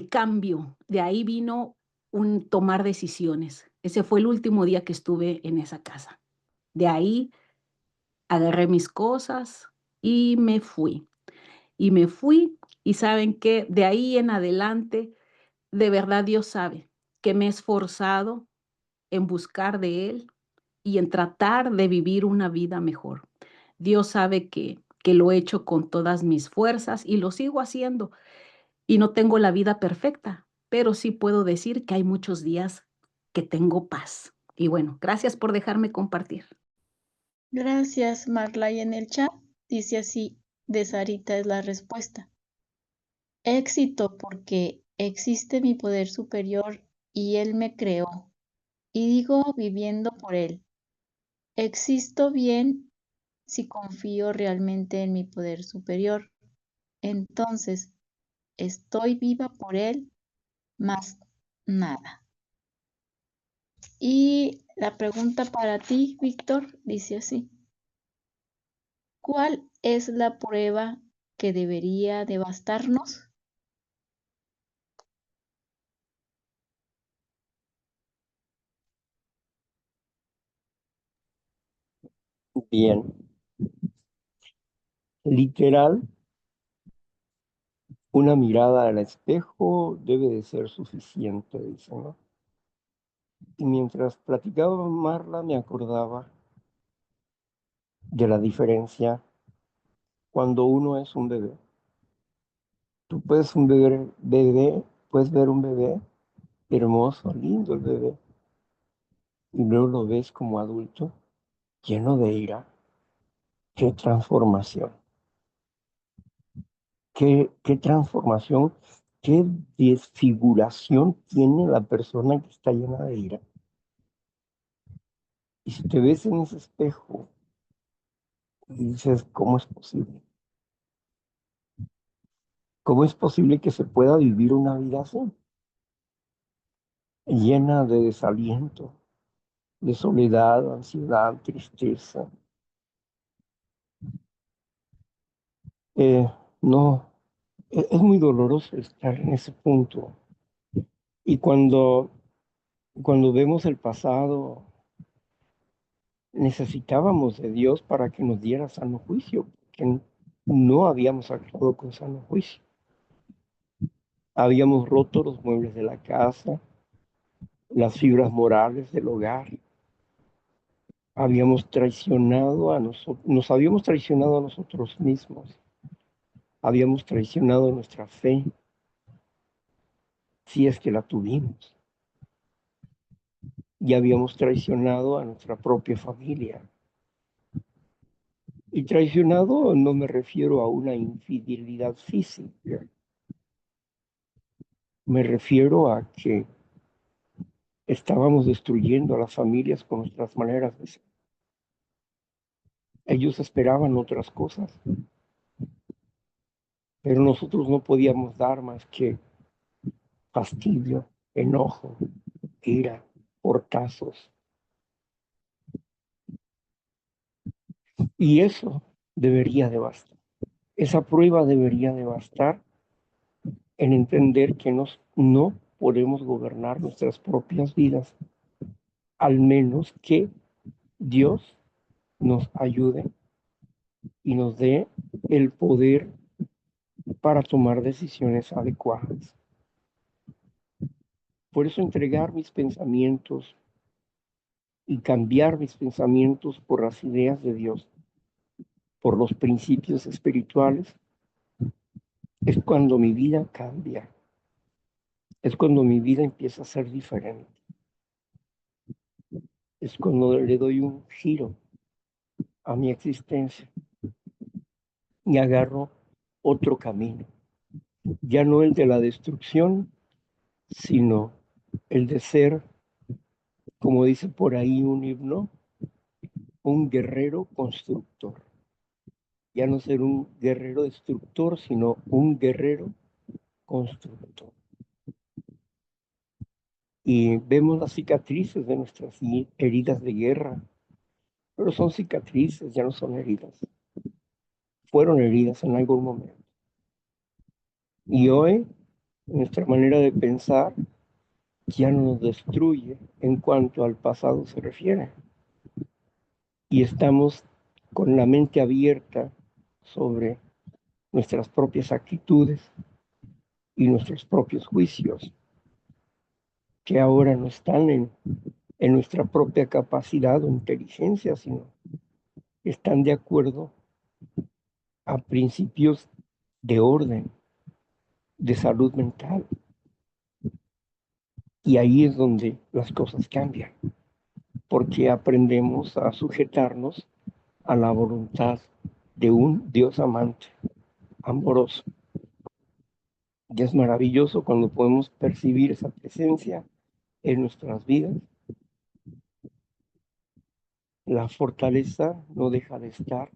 cambio. De ahí vino un tomar decisiones. Ese fue el último día que estuve en esa casa. De ahí agarré mis cosas y me fui. Y me fui y saben que de ahí en adelante, de verdad Dios sabe que me he esforzado en buscar de Él y en tratar de vivir una vida mejor. Dios sabe que lo he hecho con todas mis fuerzas y lo sigo haciendo. Y no tengo la vida perfecta, pero sí puedo decir que hay muchos días que tengo paz. Y bueno, gracias por dejarme compartir. Gracias, Marla. Y en el chat dice así, de Sarita es la respuesta. Éxito porque existe mi poder superior y Él me creó. Y digo viviendo por Él. Existo bien si confío realmente en mi poder superior. Entonces, estoy viva por Él, más nada. Y la pregunta para ti, Víctor, dice así. ¿Cuál es la prueba que debería devastarnos? Bien, literal, una mirada al espejo debe de ser suficiente, dice, ¿no? Y mientras platicaba Marla, me acordaba de la diferencia cuando uno es un bebé. Tú puedes ver un bebé hermoso, lindo el bebé, y luego lo ves como adulto, lleno de ira. Qué transformación, qué transformación, qué desfiguración tiene la persona que está llena de ira. Y si te ves en ese espejo y dices, ¿cómo es posible? ¿Cómo es posible que se pueda vivir una vida así? Llena de desaliento, de soledad, ansiedad, tristeza. No, es muy doloroso estar en ese punto. Y cuando vemos el pasado, necesitábamos de Dios para que nos diera sano juicio, porque no habíamos actuado con sano juicio. Habíamos roto los muebles de la casa, las fibras morales del hogar. Habíamos traicionado a nosotros, nos habíamos traicionado a nosotros mismos. Habíamos traicionado nuestra fe, si es que la tuvimos. Y habíamos traicionado a nuestra propia familia. Y traicionado no me refiero a una infidelidad física. Me refiero a que estábamos destruyendo a las familias con nuestras maneras de ser. Ellos esperaban otras cosas, pero nosotros no podíamos dar más que fastidio, enojo, ira, portazos. Y eso debería de bastar. Esa prueba debería de bastar en entender que no podemos gobernar nuestras propias vidas, al menos que Dios nos ayude y nos dé el poder para tomar decisiones adecuadas. Por eso entregar mis pensamientos y cambiar mis pensamientos por las ideas de Dios, por los principios espirituales, es cuando mi vida cambia, es cuando mi vida empieza a ser diferente, es cuando le doy un giro a mi existencia y agarro otro camino, ya no el de la destrucción, sino el de ser, como dice por ahí un himno, un guerrero constructor. Ya no ser un guerrero destructor, sino un guerrero constructor. Y vemos las cicatrices de nuestras heridas de guerra, pero son cicatrices, ya no son heridas. Fueron heridas en algún momento. Y hoy, nuestra manera de pensar ya no nos destruye en cuanto al pasado se refiere. Y estamos con la mente abierta sobre nuestras propias actitudes y nuestros propios juicios, que ahora no están en nuestra propia capacidad o inteligencia, sino están de acuerdo a principios de orden, de salud mental. Y ahí es donde las cosas cambian, porque aprendemos a sujetarnos a la voluntad de un Dios amante, amoroso. Y es maravilloso cuando podemos percibir esa presencia en nuestras vidas. La fortaleza no deja de estar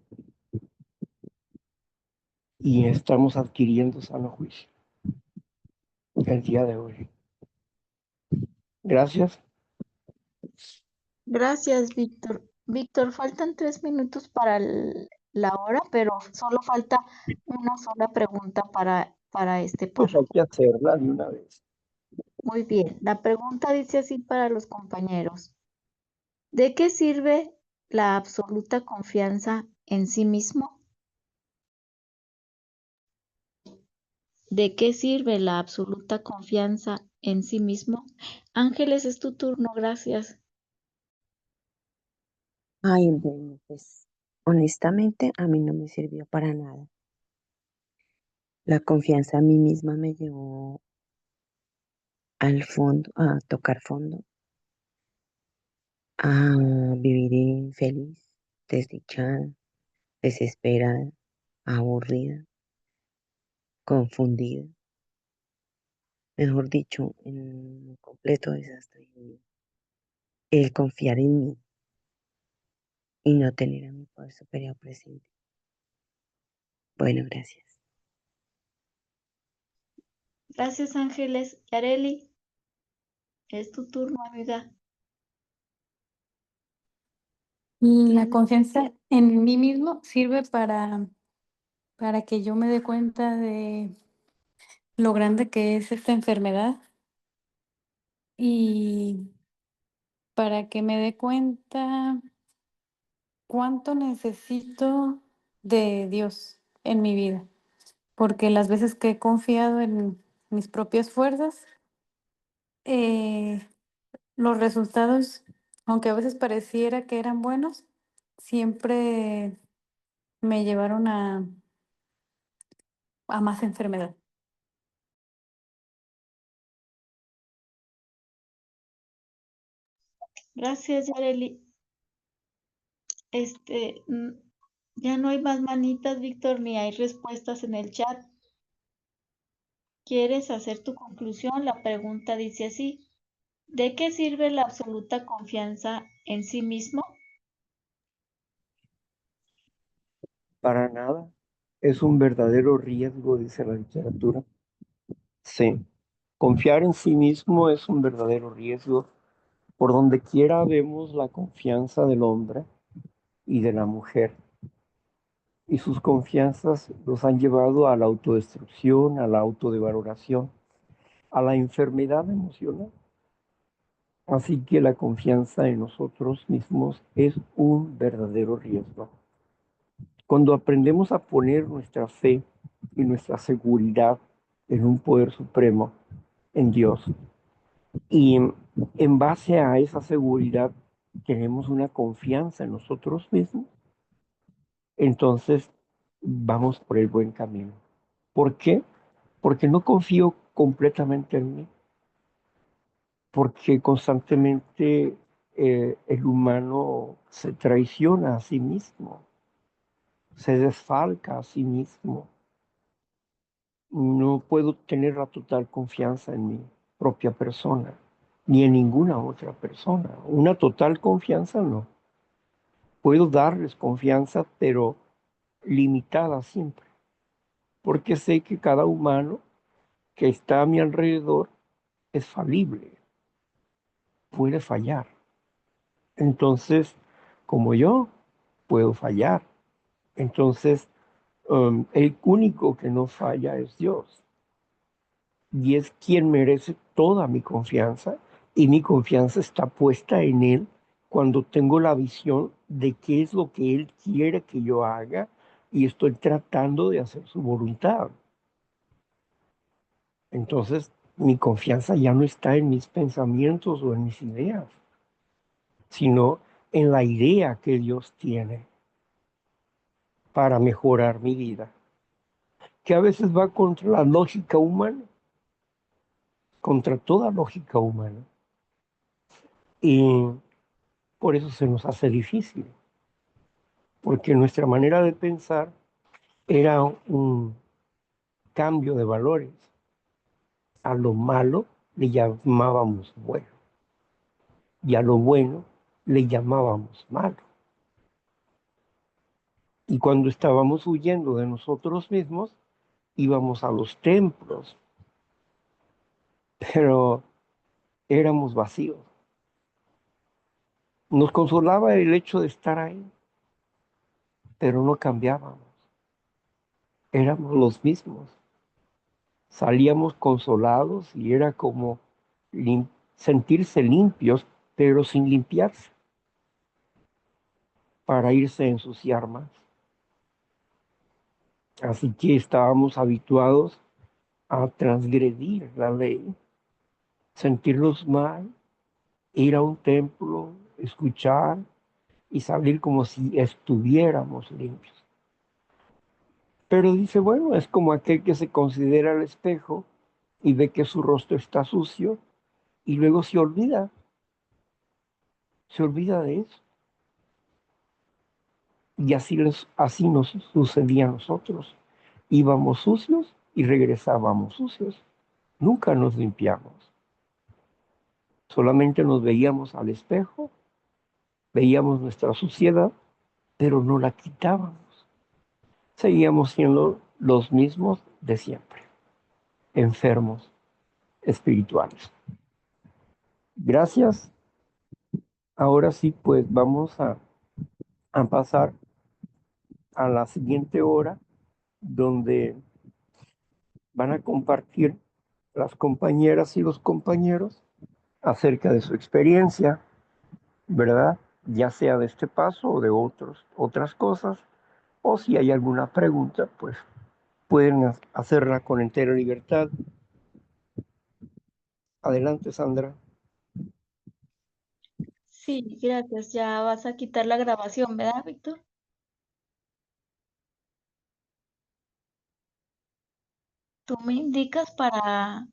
y estamos adquiriendo sano juicio el día de hoy. Gracias. Gracias, Víctor. Víctor, faltan 3 minutos para la hora, pero solo falta una sola pregunta para este Pues hay párrafo. que hacerla de una vez. Muy bien, la pregunta dice así para los compañeros. ¿De qué sirve la absoluta confianza en sí mismo? ¿De qué sirve la absoluta confianza en sí mismo? Ángeles, es tu turno, gracias. Ay, bueno, pues honestamente a mí no me sirvió para nada. La confianza en mí misma me llevó al fondo, a tocar fondo, a vivir infeliz, desdichada, desesperada, aburrida, confundida, mejor dicho, en un completo desastre de mi vida. El confiar en mí, y no tener a mi poder superior presente. Bueno, gracias. Gracias, Ángeles. Yareli, es tu turno, amiga. La confianza en mí mismo sirve para que yo me dé cuenta de lo grande que es esta enfermedad y para que me dé cuenta cuánto necesito de Dios en mi vida. Porque las veces que he confiado en mis propias fuerzas, eh, los resultados, aunque a veces pareciera que eran buenos, siempre me llevaron a más enfermedad. Gracias, Yareli. Ya no hay más manitas, Víctor, ni hay respuestas en el chat. ¿Quieres hacer tu conclusión? La pregunta dice así: ¿de qué sirve la absoluta confianza en sí mismo? Para nada. Es un verdadero riesgo, dice la literatura. Sí. Confiar en sí mismo es un verdadero riesgo. Por donde quiera vemos la confianza del hombre y de la mujer. Y sus confianzas los han llevado a la autodestrucción, a la autodevaloración, a la enfermedad emocional. Así que la confianza en nosotros mismos es un verdadero riesgo. Cuando aprendemos a poner nuestra fe y nuestra seguridad en un poder supremo, en Dios, y en base a esa seguridad tenemos una confianza en nosotros mismos, entonces vamos por el buen camino. ¿Por qué? Porque no confío completamente en mí, porque constantemente el humano se traiciona a sí mismo, se desfalca a sí mismo. No puedo tener la total confianza en mi propia persona, ni en ninguna otra persona. Una total confianza no. Puedo darles confianza, pero limitada siempre, porque sé que cada humano que está a mi alrededor es falible, puede fallar. Entonces, como yo, puedo fallar. Entonces, el único que no falla es Dios. Y es quien merece toda mi confianza. Y mi confianza está puesta en Él cuando tengo la visión de qué es lo que Él quiere que yo haga y estoy tratando de hacer su voluntad. Entonces, mi confianza ya no está en mis pensamientos o en mis ideas, sino en la idea que Dios tiene para mejorar mi vida, que a veces va contra la lógica humana, contra toda lógica humana. Y por eso se nos hace difícil, porque nuestra manera de pensar era un cambio de valores. A lo malo le llamábamos bueno y a lo bueno le llamábamos malo. Y cuando estábamos huyendo de nosotros mismos, íbamos a los templos, pero éramos vacíos. Nos consolaba el hecho de estar ahí, pero no cambiábamos. Éramos los mismos. Salíamos consolados y era como sentirse limpios, pero sin limpiarse, para irse a ensuciar más. Así que estábamos habituados a transgredir la ley, sentirnos mal, ir a un templo, escuchar y salir como si estuviéramos limpios. Pero dice, bueno, es como aquel que se considera al espejo y ve que su rostro está sucio y luego se olvida de eso. Y así nos sucedía a nosotros. Íbamos sucios y regresábamos sucios. Nunca nos limpiamos. Solamente nos veíamos al espejo, veíamos nuestra suciedad pero no la quitábamos. Seguíamos siendo los mismos de siempre, enfermos espirituales. Gracias. Ahora sí, pues vamos a pasar a la siguiente hora donde van a compartir las compañeras y los compañeros acerca de su experiencia, ¿verdad? Ya sea de este paso o de otras cosas, o si hay alguna pregunta, pues pueden hacerla con entera libertad. Adelante, Sandra. Sí, gracias. Ya vas a quitar la grabación, ¿verdad, Víctor? Tú me indicas para